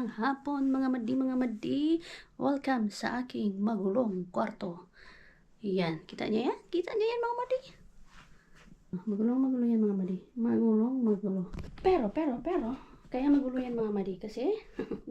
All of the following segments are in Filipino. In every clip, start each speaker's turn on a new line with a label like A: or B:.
A: Magandang hapon mga madi. Welcome sa aking magulong kwarto. Yan, kita niya yan? Kita niya yan mga madi? Magulo yan mga madi. Magulo. Pero, kaya magulo yan mga madi kasi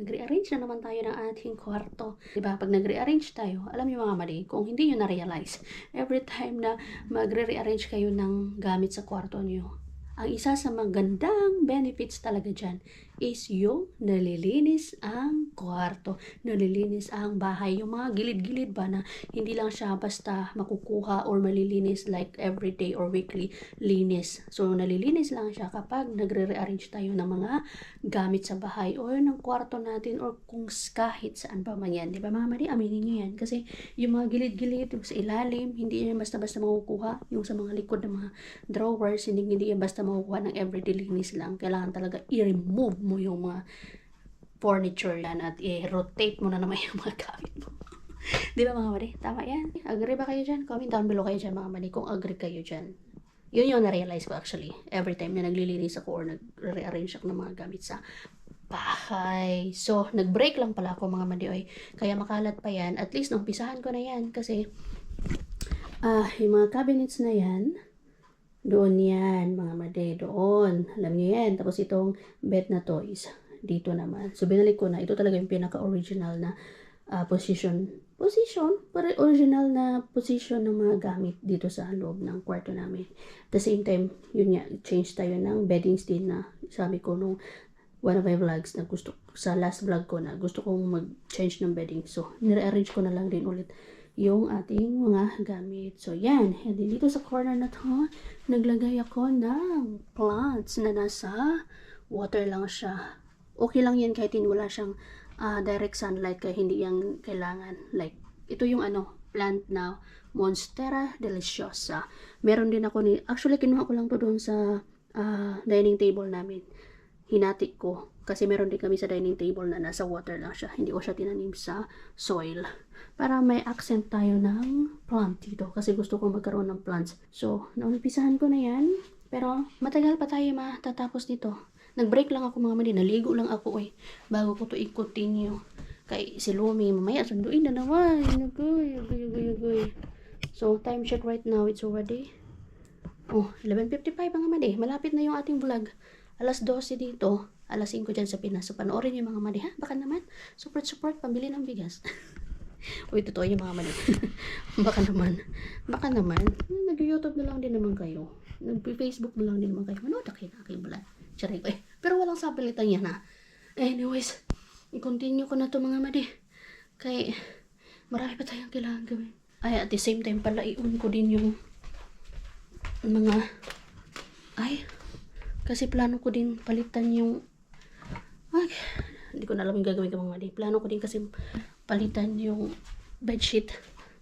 A: nag-rearrange na naman tayo ng ating kwarto. Diba? Pag nag-rearrange tayo, alam niyo mga madi, kung hindi nyo na-realize, every time na magre-rearrange kayo ng gamit sa kwarto niyo, ang isa sa magandang benefits talaga dyan is yung nalilinis ang kwarto, nalilinis ang bahay, yung mga gilid-gilid ba na hindi lang siya basta makukuha or malilinis like everyday or weekly linis. So nalilinis lang siya kapag nagre-rearrange tayo ng mga gamit sa bahay or ng kwarto natin or kung kahit saan pa man yan. Di ba mga madi, aminin nyo yan. Kasi yung mga gilid-gilid, yung sa ilalim, hindi yan basta-basta makukuha. Yung sa mga likod ng mga drawers, hindi yan basta makukuha ng everyday linis lang. Kailangan talaga i-remove mo yung mga furniture yan at i-rotate mo na naman yung mga gamit mo. Di ba mga madi? Tama yan. Agree ba kayo dyan? Comment down below kayo dyan mga madi kung agree kayo dyan. Yun yung na-realize ko actually. Every time na naglilinis ako or nag-rearrange ako ng mga gamit sa bahay. So, nag-break lang pala ako mga madi. Kaya makalat pa yan. At least numpisahan ko na yan kasi yung mga cabinets na yan, doon yan, mga madi, doon. Alam niyo yan. Tapos itong bed na to is dito naman. So, binalik ko na. Ito talaga yung pinaka-original na position, pero original na position ng mga gamit dito sa loob ng kwarto namin. At the same time, yun nga, change tayo ng beddings din na sabi ko nung one of my vlogs na sa last vlog ko na gusto kong mag-change ng bedding. So, nire-arrange ko na lang din ulit yung ating mga gamit. So, yan. And dito sa corner na to, naglagay ako ng plants na nasa water lang siya. Okay lang yan kahit wala siyang direct sunlight, kaya hindi yan kailangan. Like, ito yung plant na Monstera deliciosa. Meron din ako actually kinuha ko lang to doon sa dining table namin. Hinati ko. Kasi meron din kami sa dining table na nasa water lang siya. Hindi ko siya tinanim sa soil. Para may accent tayo ng plant dito. Kasi gusto ko magkaroon ng plants. So, naumpisahan ko na yan. Pero, matagal pa tayo matatapos dito. Nag-break lang ako mga mali. Naligo lang ako bago ko to i-continue. Kay si Lumi, mamaya sunduin na naman. Agoy. So, time check right now. It's already 11:55 mga mali. Malapit na yung ating vlog. Alas 12 dito. Alas 5 dyan sa Pinas. So, panoorin yung mga mali. Ha? Baka naman. Support. Pambili ng bigas. Totoo yung mga mali. Baka naman. Nag-YouTube na lang din naman kayo. Nag-Facebook na lang din naman kayo. Manood kayo na aking vlog. Charay ko Pero walang sapilitan yan ha. Anyways, i-continue ko na to mga madi. Kaya marami pa tayong kailangan gawin. At the same time pala i-on ko din yung mga kasi plano ko din palitan yung hindi ko na alam yung gagawin ko mga madi. Plano ko din kasi palitan yung bedsheet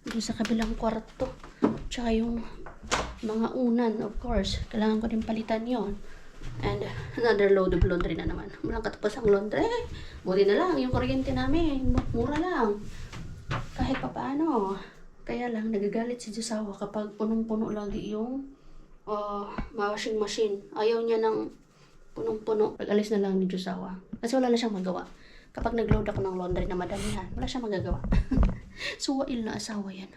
A: doon sa kabilang kwarto. Tsaka yung mga unan, of course. Kailangan ko din palitan yon. And another load of laundry na naman. Walang katapos ang laundry. Buti na lang, yung kuryente namin, mura lang. Kahit pa paano. Kaya lang, nagagalit si Josawa kapag punong-puno lagi yung washing machine. Ayaw niya ng punong-puno. Pag-alis na lang ni Josawa. Kasi wala na siyang magawa. Kapag nag-load ako ng laundry na madamihan, wala siyang magagawa. Suwail na asawa yan.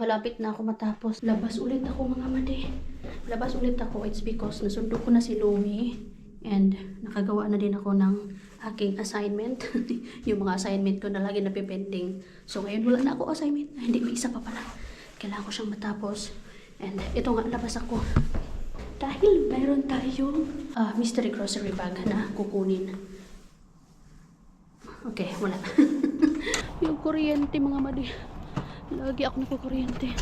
A: Malapit na ako matapos. Labas ulit ako mga madi. It's because nasundo ko na si Lumi and nakagawa na din ako ng aking assignment. Yung mga assignment ko na lagi napipending. So ngayon wala na ako assignment. Hindi, may isa pa pala. Kailangan ko siyang matapos. And ito nga, labas ako. Dahil mayroon tayong mystery grocery bag na kukunin. Okay, wala. Yung kuryente mga madi. Lagi ako nakukuryente.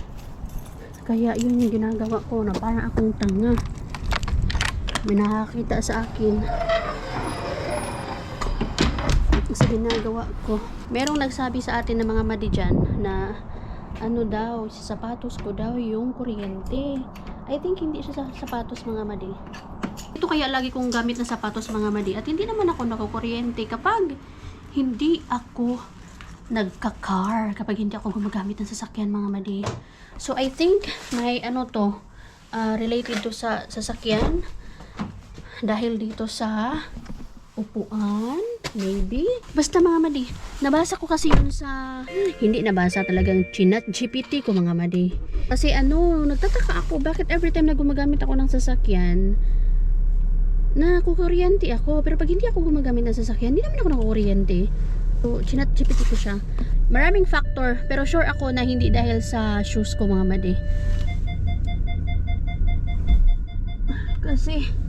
A: Kaya yun yung ginagawa ko na parang akong tanga. May nakakita sa akin sa ginagawa ko. Merong nagsabi sa atin ng mga madi dyan na ano daw, sa sapatos ko daw yung kuryente. I think hindi siya sa sapatos mga madi. Ito kaya lagi kong gamit na sapatos mga madi. At hindi naman ako nakukuryente kapag hindi ako nagka-car, kapag hindi ako gumagamit ng sasakyan mga madi. So I think may ano to, related to sa sasakyan. Dahil dito sa upuan, maybe. Basta mga madi, nabasa ko kasi yun sa, hindi nabasa, talagang chinat GPT ko mga madi. Kasi ano, nagtataka ako, bakit every time na gumagamit ako ng sasakyan, nakukuryente ako. Pero pag hindi ako gumagamit ng sasakyan, hindi naman ako nakukuryente. So, chinat GPT ko siya. Maraming factor, pero sure ako na hindi dahil sa shoes ko mga madi. Kasi,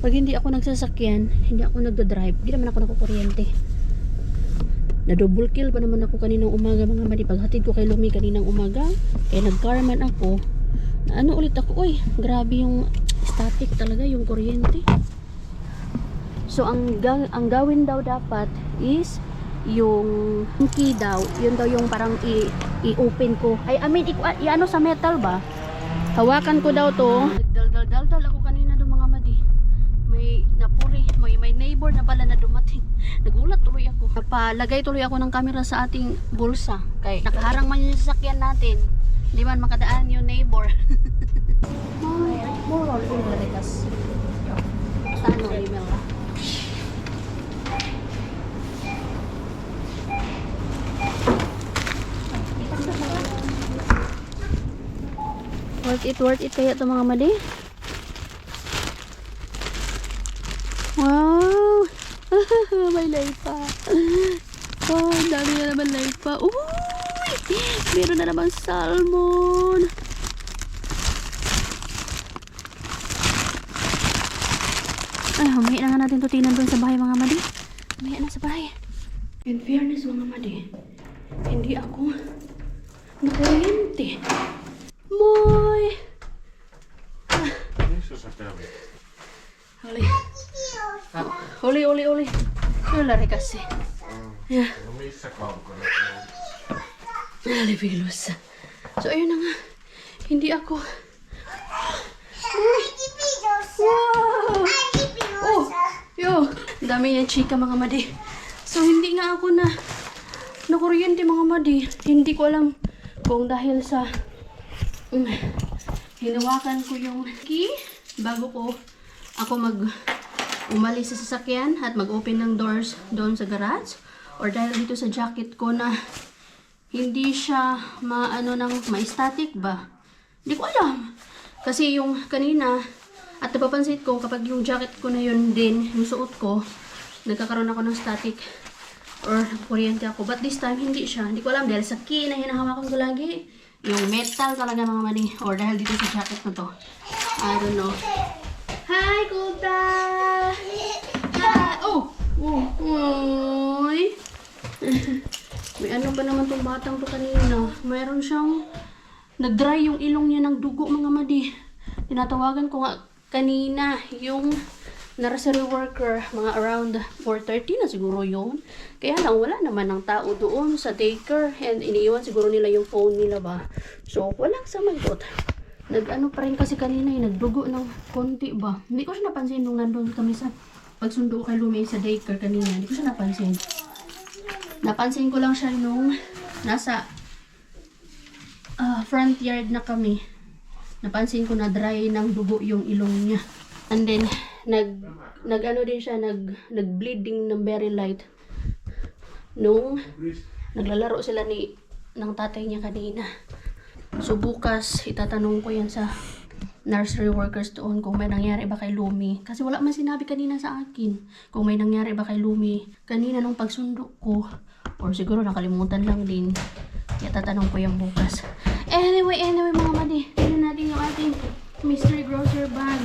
A: pag hindi ako nagsasakyan, hindi ako nagdadrive, hindi naman ako nakukuryente. Na double kill pa naman ako kaninang umaga mga madi. Paghatid ko kay Lumi kaninang umaga, kaya nag-carman ako. Na ano ulit ako, uy, grabe yung static talaga, yung kuryente. So, ang gawin daw dapat is yung key daw, yun daw yung parang i-open ko. I mean, i-ano sa metal ba? Hawakan ko daw to. Dal ako kanina do mga madi. May napuri, may neighbor na pala na dumating. Nagulat tuloy ako. Napalagay tuloy ako ng camera sa ating bulsa. Kay nakaharang man yung sasakyan natin. Di man makadaan yung neighbor. More on English. Ano email ba? Worth it kaya ito mga madi. Wow! May light pa. Oh, dami na naman light pa. Uy! Meron na naman salmon. Ay, humihi na nga natin tutinan doon sa bahay mga madi. Humihi na sa bahay. In fairness mga madi, hindi ako nakuryente. Moy! Oli. Ylläri kasi. Yeah. Alibilussa. So, ayun na nga. Hindi ako. Wow! Oh! Yo! Dami yan chika mga madi. So, hindi nga ako nakuryente mga madi. Hindi ko alam kung dahil sa hinawakan ko yung key bago ako umalis sa sasakyan at mag-open ng doors doon sa garage, or dahil dito sa jacket ko na hindi siya ma-static ba? Hindi ko alam. Kasi yung kanina at napapansin ko kapag yung jacket ko na yun din, yung suot ko, nagkakaroon ako ng static or kuryente ako. But this time hindi siya. Hindi ko alam dahil sa key na hinahawakan ko lagi. Yung metal talaga mga mani. Or dahil dito sa jacket na to. I don't know. Hi, Kulta! Hi! Oh! Uy! May ano ba naman tong batang to kanina? Mayroon siyang nag-dry yung ilong niya ng dugo mga madi. Tinatawagan ko nga kanina yung nursery worker, mga around 4:30 na siguro yun. Kaya lang wala naman ng tao doon sa daycare and iniiwan siguro nila yung phone nila ba. So walang samagot. Nag-ano pa rin kasi kanina nagdugo ng konti ba. Hindi ko siya napansin nung nandun kami sa pagsundo kay Lumi sa daycare kanina. Hindi ko siya napansin. Napansin ko lang siya nung nasa front yard na kami. Napansin ko na dry ng dugo yung ilong niya. And then nag-ano din siya, nag-bleeding ng very light. Nung naglalaro sila ng tatay niya kanina. So bukas itatanong ko yan sa nursery workers doon kung may nangyari ba kay Lumi. Kasi wala man sinabi kanina sa akin kung may nangyari ba kay Lumi. Kanina nung pagsundo ko, or siguro nakalimutan lang din. Kaya tatanong ko yung bukas. Anyway mga madi, tignan natin yung ating mystery grocer bag.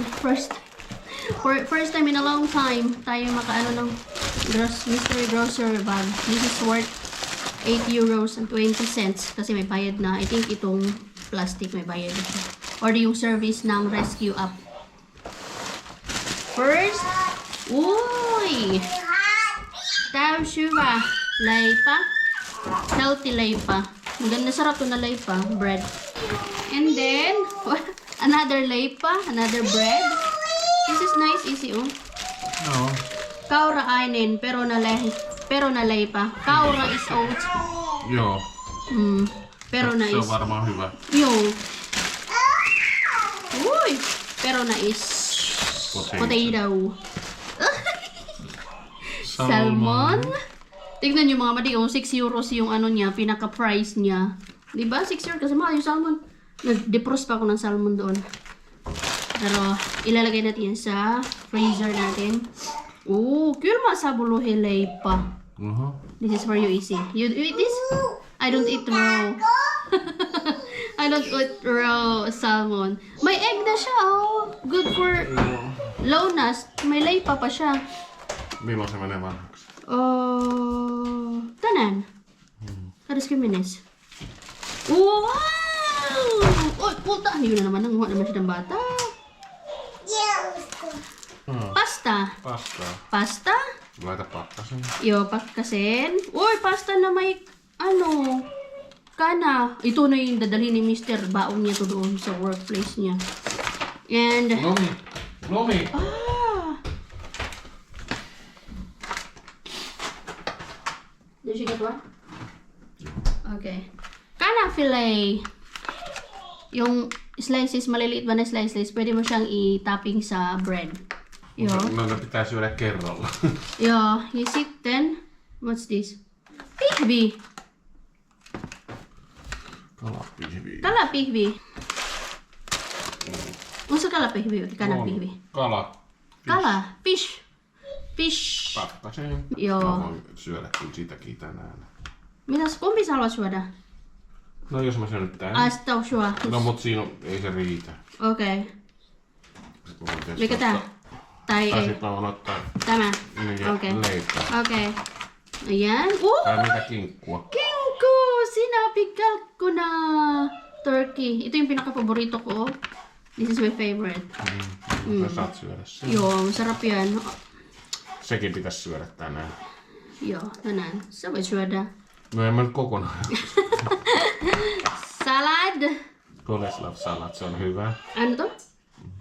A: First time in a long time tayo makaano ng mystery grocer bag. This is worth 8 euros and 20 cents kasi may bayad na. I think itong plastic may bayad ito. Or yung service ng rescue app. First, uy! Tao Shuva. Laypa. Healthy laypa. Maganda sarap to na laypa. Bread. And then, another laypa. Another bread. This is nice, easy oh.
B: No.
A: Kaura ainin, pero na laypa. Kaura is oat.
B: Joo.
A: Pero na
B: Se
A: is...
B: on varmaan hyvä.
A: Joo. Uy! Pero na is... Potato. Salmon. Tignan nyo mga madi, 6 euros yung ano niya, pinaka-price niya. Diba? 6 euros kasi mahal yung salmon. Nag-defrost pa ako ng salmon doon. Pero ilalagay natin yan sa freezer natin. Kyllä mä sabuluhelei pa. This is for you, easy. You eat this? I don't eat raw. I don't eat raw salmon. May egg na siya, oh. Good for lonas. May laypa pa siya.
B: Milloin se menee vanhaksi?
A: Tänään. 20. Wow! Oy, puta! Hindi na naman. Nanguha naman siya ng bata. Pasta. Pasta?
B: Laita pakkasen.
A: Yo, pakkasen. Uy, pasta na may, kana. Ito na yung dadalhin ni Mr. Baon niya to doon sa workplace niya. And,
B: Lomi!
A: Did you get one? Okay. Kana fillet. Yung slices, maliliit ba na slices, pwede mo siyang i-topping sa bread. Yo.
B: No ne pitää syödä kerralla.
A: Ja, ja sitten, what's this? Pihvi.
B: Kalapihvi.
A: Kalapihvi. On se kalapihvi vai kanapihvi?
B: Kala.
A: Kala. Fish. Fish.
B: Pakkasen.
A: Joo.
B: Mä voin syödä kyllä sitäkin tänään.
A: Mitäs, kumpi sä haluat syödä?
B: No jos mä syön tän.
A: Asta syö.
B: No mut siinä on, ei se riitä.
A: Okei. Mikä tää? Tai
B: Tai
A: ei?
B: sit mä voin ottaa
A: Tämä?
B: niin
A: Okei.
B: leipää.
A: Okei. Ayan.
B: Tai mitä kinkkua.
A: Kinko! Sinapikalkuna! Turkey. Ito yung pinaka-paborito ko. This is my favorite.
B: Sä saat syödä sen.
A: Joo, masarap yan.
B: Sekin pitäisi syödä tänään.
A: Joo, tänään. Sä voit syödä.
B: No en mä nyt kokonaan.
A: Salad!
B: Koleslav salat, se on hyvä.
A: Ano to?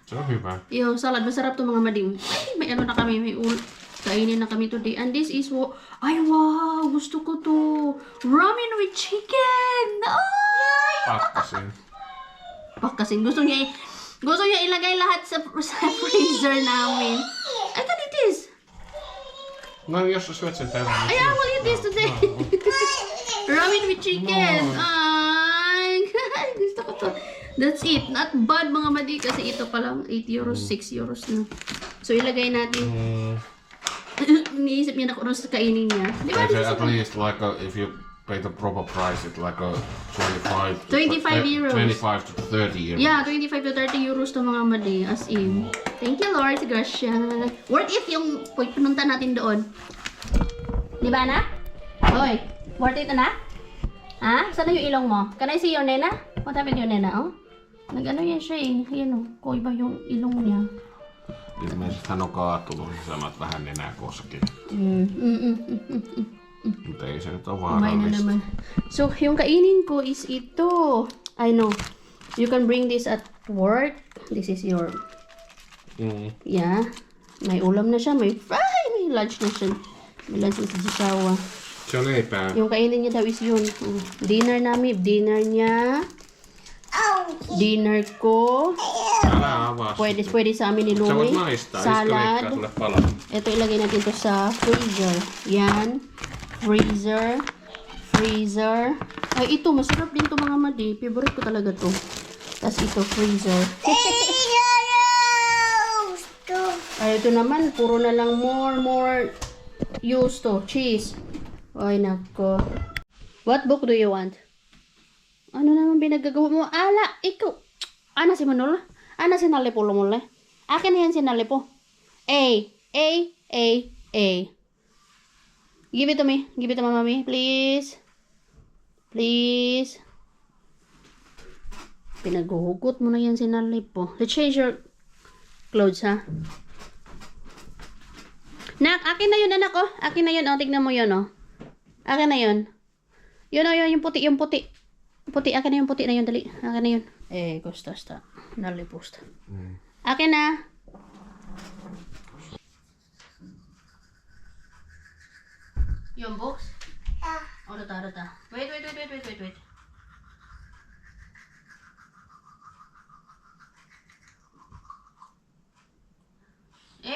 B: Se on hyvä.
A: Yo, salad. Masarap to mga madim. Ay, may ano na kami. May kainin na kami today. And this is what... Ay, wow! Gusto ko to. Ramen with chicken! Ay!
B: Pakkasin.
A: Pakkasin. Gusto niya ilagay lahat sa freezer namin. I can eat this.
B: No jos sä syöt sen tänään.
A: Ay, I will eat this today. Ramen with chicken. Ay, gusto ko to. That's it. Not bad mga madi kasi ito pa lang 8 euros, 6 euros na. So ilagay natin. Iniisip niya na kung ano sa kainin niya. Di ba?
B: At least like if you pay the proper price, it's like a
A: 25 euros.
B: 25 to 30 euros.
A: Yeah, 25 to 30 euros to mga madi. As in. Thank you Lord. Gracia. Worth it yung pinunta natin doon. Di ba na? Hoy, worth it na? Ha? Saan na yung ilong mo? Can I see your nena? What happened to your nena, oh? Nag-ano yan siya eh. Ayan oh. Kuiba yung ilong niya.
B: Ilmeisesti hän on kaatunut, niin sanot vähän nenää koskee. Mutta ei se nyt ole
A: Kumain na
B: vaarallista.
A: naman. So, yung kainin ko is ito. I know. You can bring this at work. This is your... Yeah. May ulam na siya. May lunch na siya. May lunch na si Shawa.
B: Se on leipää.
A: Yung kainin niya daw is yun. Dinner namin. Dinner niya. Dinner ko.
B: Älä avaa sitä.
A: Pwede sa amin ni
B: Sä voit
A: Louie.
B: maistaa. Iska leikkaa
A: Salad.
B: sulle palan.
A: Ito ilagay natin to sa freezer. Yan. Freezer. Freezer. Ay, ito. Masarap din to mga madi. Favorite ko talaga to. Tapos ito, freezer. ito naman, puro na lang more use to. Cheese. Ay, nako. What book do you want? Ano naman binagagawa mo? Ala, ikaw. Ana si Manol? Ana si Nalipo lumule? Akin na yan si Nalipo. A. Give it to me. Give it to mommy, please. Please. Pinaguhugot mo na yan si Nalipo. Let's change your clothes, ha? Nak, akin na yun, anak, oh. Akin na yun, oh. Tignan mo yun, oh. Akin na yun. Yun, oh, yun, yung puti. Puti, akin na yung puti na yun, dali. Akin na yun. Gusto, Naliposta. Akin na. Yung box? Oh, data. Wait.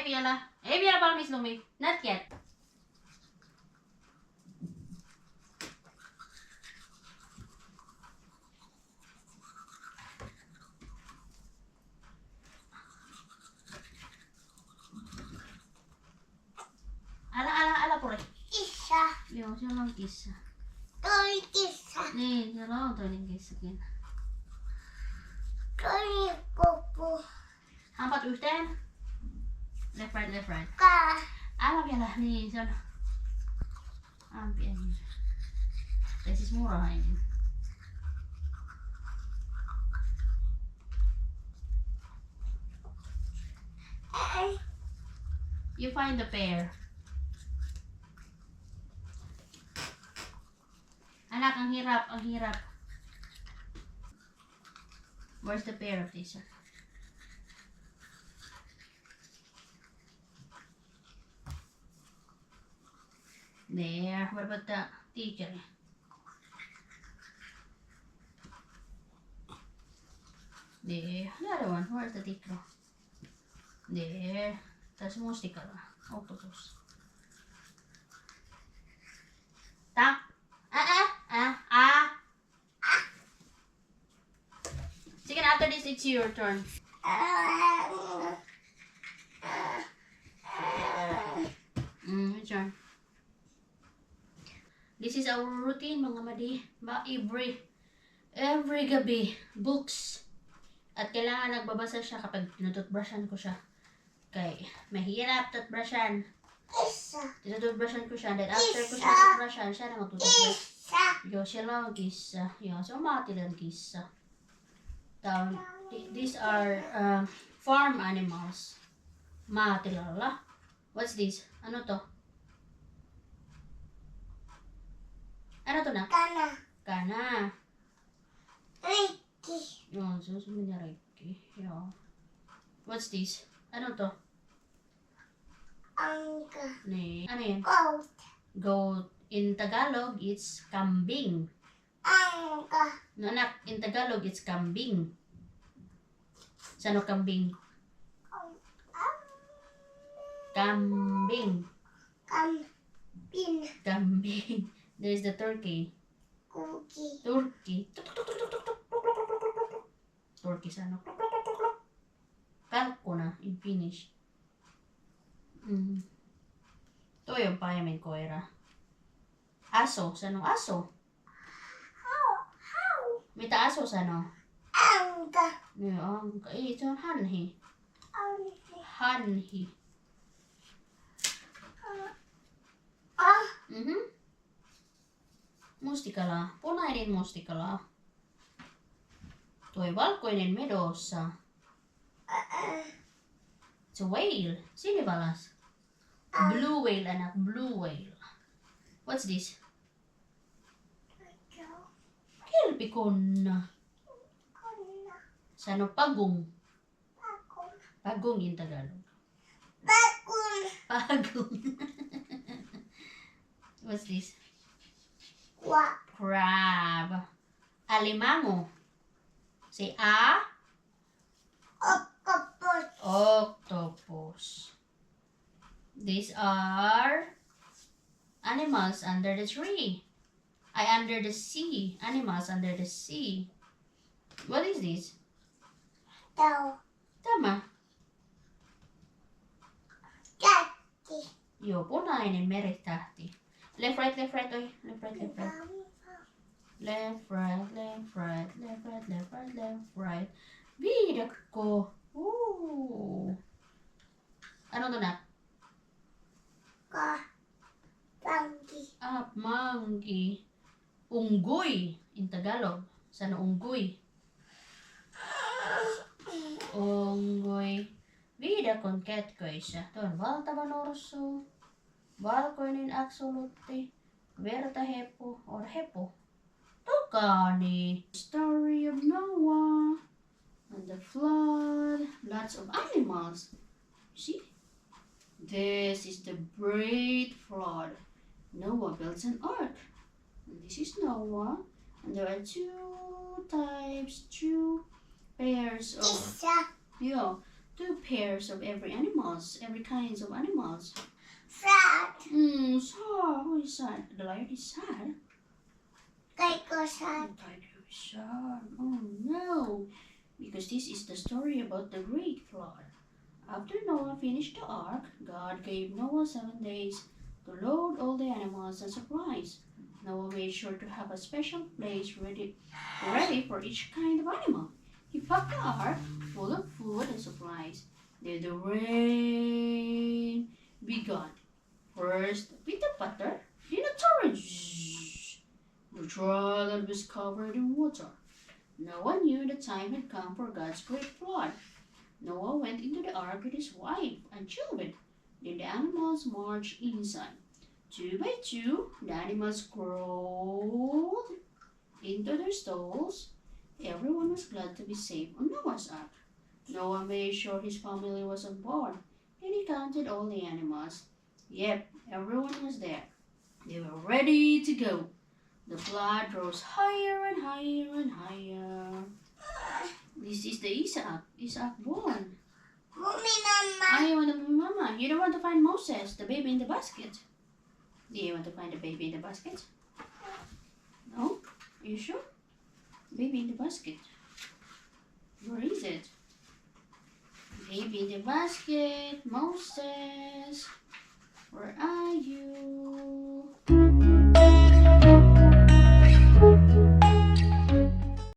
A: Viala para Miss Lumi. Not yet. Ala pure.
C: Isa.
A: Yo, siya lang kisa.
C: Toy isa.
A: Ni, siya lang to ni kisa kin.
C: Toy popo.
A: Hampat usten. Left right.
C: Ka.
A: Ala Viala ni, siya. Ampian. This is murah ini. You find the pear. Anak, ang hirap. Where's the pear of this one? There. What about the teacher? There. The other one. Where's the teacher? There. That's mustikala. Octopus. Tak. Sige, after this, it's your turn. Your turn. This is our routine, mga madi. Every gabi, books. At kailangan nagbabasa siya kapag tinututbrushan ko siya. Okay, mahirap tutbrushan.
C: Isa.
A: Tinututbrushan ko siya. Then after ko siya tutbrushan, siya na magtututbrush.
C: Isa.
A: Yo, siya lang kisa. Yo, so mati lang kisa. These are farm animals. Mati lala. What's this? Ano to? Ano to na? Kana.
C: Ricky.
A: Yo, so niya Ricky. Yo. What's this? Ano to?
C: Angka.
A: Ano yan?
C: Goat.
A: Goat. In Tagalog, it's kambing.
C: Angka.
A: No, anak, in Tagalog, it's kambing. Sano kambing? Kambing. Kambing. There's the turkey.
C: Cookie.
A: Turkey. Turkey sa ano? Kalko na, in Finnish. Ito yung payamin ko, era. Aso. Sanong aso?
C: How?
A: May taaso sa ano?
C: Angka.
A: Ito yung hanhi. Hanhi. Mustikala. Punainen mustikala. Toi valkoinen medossa. It's a whale. Sinivalas. Blue whale, anak. Blue whale. What's this? Kelpikonna. Sano pagong? Pagong in Tagalog. Pagong. What's this? Crab. Alimango. Say a? Octopus. These are animals under the tree. Under the sea. Animals under the sea. What is this? Tama. Joo, punainen meritähti. Left, right, oi. Left, right, left, right. Left, right, left, right, left, right, left, right, left, right. Viidakko. Ano to na?
C: Monkey.
A: Up, monkey. Unggoy in Tagalog. Sana unggoy? Unggoy. Viidakon kätköissä. Tuo on valtava norsu. Valkoinen aksolutti. Verta hepu or hepu. Tukani. Story of Noah and the flood. Lots of animals. See? This is the great flood. Noah builds an ark. And this is Noah. And there are two pairs of,
C: Isa.
A: two pairs of every kinds of animals.
C: Frog.
A: Sad. Who is sad? The lion is sad.
C: Kaikkosan.
A: The tiger is sad. Oh no. Because this is the story about the great flood. After Noah finished the ark, God gave Noah 7 days to load all the animals and supplies. Noah made sure to have a special place ready for each kind of animal. He packed the ark full of food and supplies. Then the rain began. First, a bit of butter, then a torrent. The dragon was covered in water. Noah knew the time had come for God's great flood. Noah went into the ark with his wife and children. Then the animals marched inside. 2 by 2, the animals crawled into their stalls. Everyone was glad to be safe on Noah's ark. Noah made sure his family was on board. Then he counted all the animals. Yep, everyone was there. They were ready to go. The flood rose higher and higher and higher. This is the Isaac born.
C: Mummy, Mama.
A: You want to be Mama. You don't want to find Moses, the baby in the basket. Do you want to find the baby in the basket? No? Are you sure? Baby in the basket. Where is it? Baby in the basket. Moses. Where are you?